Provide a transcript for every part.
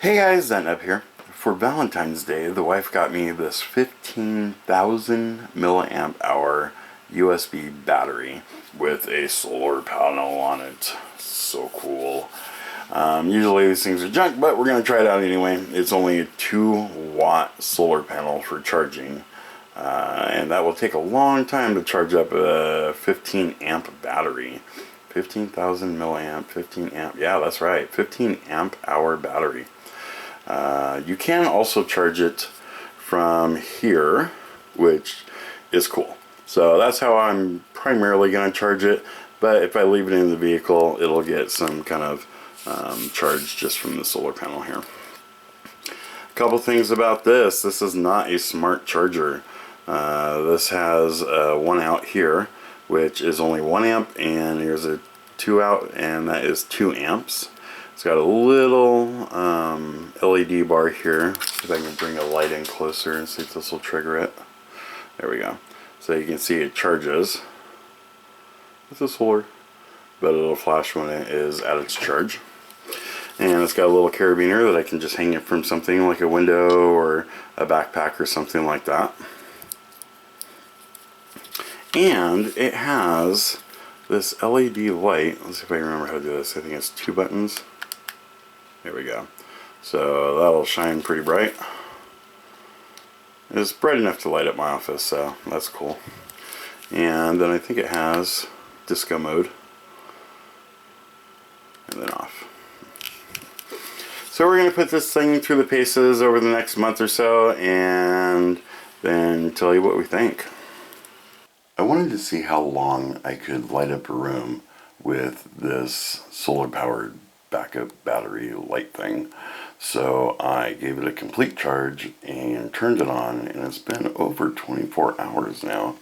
Hey guys, Thatnub here. For Valentine's Day, the wife got me this 15,000 milliamp hour USB battery with a solar panel on it. So cool. Usually these things are junk, but we're going to try it out anyway. It's only a 2-watt solar panel for charging. And that will take a long time to charge up a 15 amp battery. 15,000 milliamp, 15 amp, yeah, that's right, 15 amp hour battery. You can also charge it from here, which is cool. So that's how I'm primarily going to charge it, but if I leave it in the vehicle, it'll get some kind of charge just from the solar panel here. A couple things about this. This is not a smart charger. This has one out here, which is only 1 amp, and here's a 2 out, and that is 2 amps. It's got a little LED bar here. See if I can bring a light in closer and see if this will trigger it. There we go. So you can see it charges with the solar, but it'll flash when it is at its charge. And it's got a little carabiner that I can just hang it from something like a window or a backpack or something like that. And it has this LED light. Let's see if I can remember how to do this. I think it's 2 buttons. There we go. So that'll shine pretty bright. It's bright enough to light up my office, so that's cool. And then I think it has disco mode. And then off. So we're going to put this thing through the paces over the next month or so and then tell you what we think. I wanted to see how long I could light up a room with this solar powered backup battery light thing. So I gave it a complete charge and turned it on, and it's been over 24 hours now,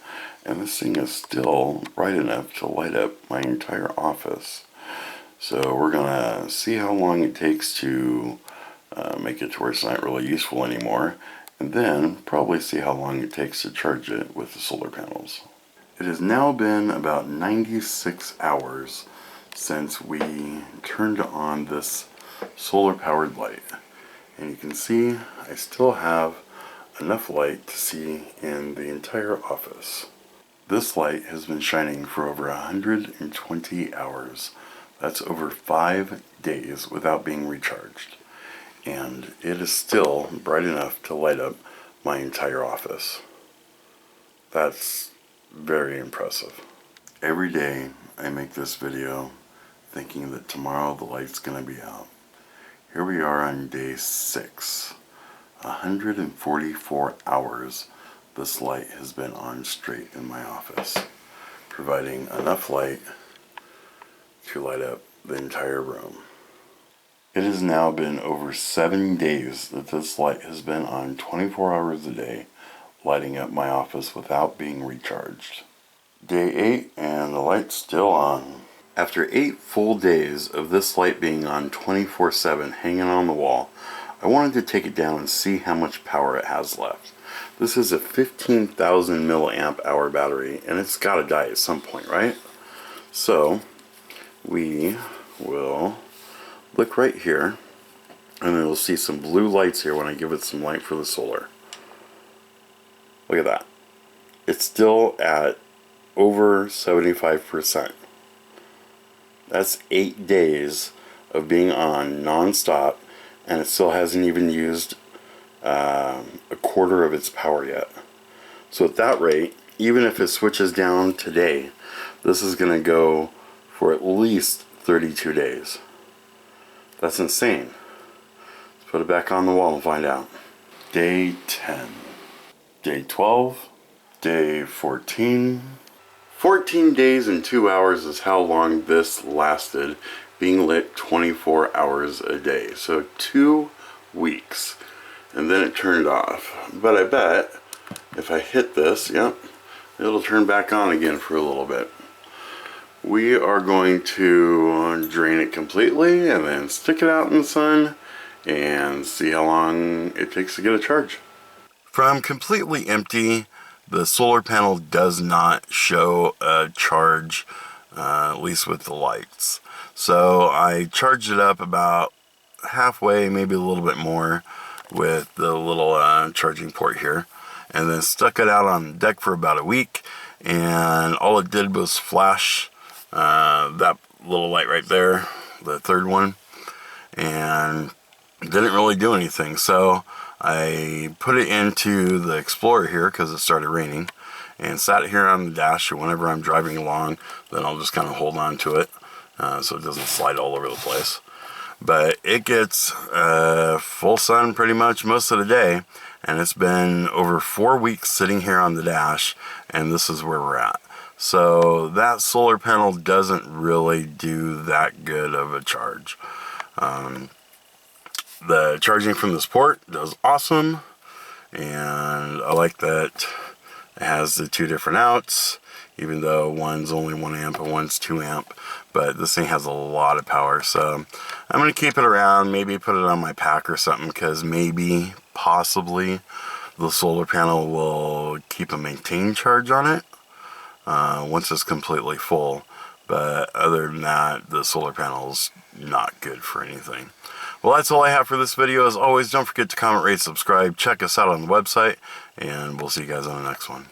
and this thing is still bright enough to light up my entire office. So we're gonna see how long it takes to make it to where it's not really useful anymore, and then probably see how long it takes to charge it with the solar panels. It has now been about 96 hours since we turned on this solar powered light, and you can see I still have enough light to see in the entire office. This light has been shining for over 120 hours. That's over 5 days without being recharged, and it is still bright enough to light up my entire office. That's very impressive. Every day I make this video thinking that tomorrow the light's going to be out. Here we are on day 6. 144 hours this light has been on straight in my office, providing enough light to light up the entire room. It has now been over 7 days that this light has been on 24 hours a day, lighting up my office without being recharged. Day 8 and the light's still on. After 8 full days of this light being on 24/7 hanging on the wall, I wanted to take it down and see how much power it has left. This is a 15,000 milliamp hour battery, and it's got to die at some point, right? So we will look right here, and then we'll see some blue lights here when I give it some light for the solar. Look at that. It's still at over 75%. That's 8 days of being on non-stop, and it still hasn't even used a quarter of its power yet. So at that rate, even if it switches down today, this is going to go for at least 32 days. That's insane. Let's put it back on the wall and find out. Day 10. Day 12. Day 14. 14 days and 2 hours is how long this lasted, being lit 24 hours a day. So 2 weeks. And then it turned off. But I bet if I hit this, yep, it'll turn back on again for a little bit. We are going to drain it completely and then stick it out in the sun and see how long it takes to get a charge. From completely empty, the solar panel does not show a charge, at least with the lights. So I charged it up about halfway, maybe a little bit more, with the little charging port here, and then stuck it out on the deck for about a week, and all it did was flash that little light right there, the third one, and didn't really do anything. So I put it into the Explorer here because it started raining, and sat here on the dash, and whenever I'm driving along, then I'll just kind of hold on to it so it doesn't slide all over the place. But it gets full sun pretty much most of the day, and it's been over 4 weeks sitting here on the dash, and this is where we're at. So that solar panel doesn't really do that good of a charge. The charging from this port does awesome, and I like that it has the 2 different outs, even though one's only 1 amp and one's 2 amp, but this thing has a lot of power. So I'm going to keep it around, maybe put it on my pack or something, because maybe, possibly, the solar panel will keep a maintained charge on it once it's completely full. But other than that, the solar panel's not good for anything. Well, that's all I have for this video. As always, don't forget to comment, rate, subscribe, check us out on the website, and we'll see you guys on the next one.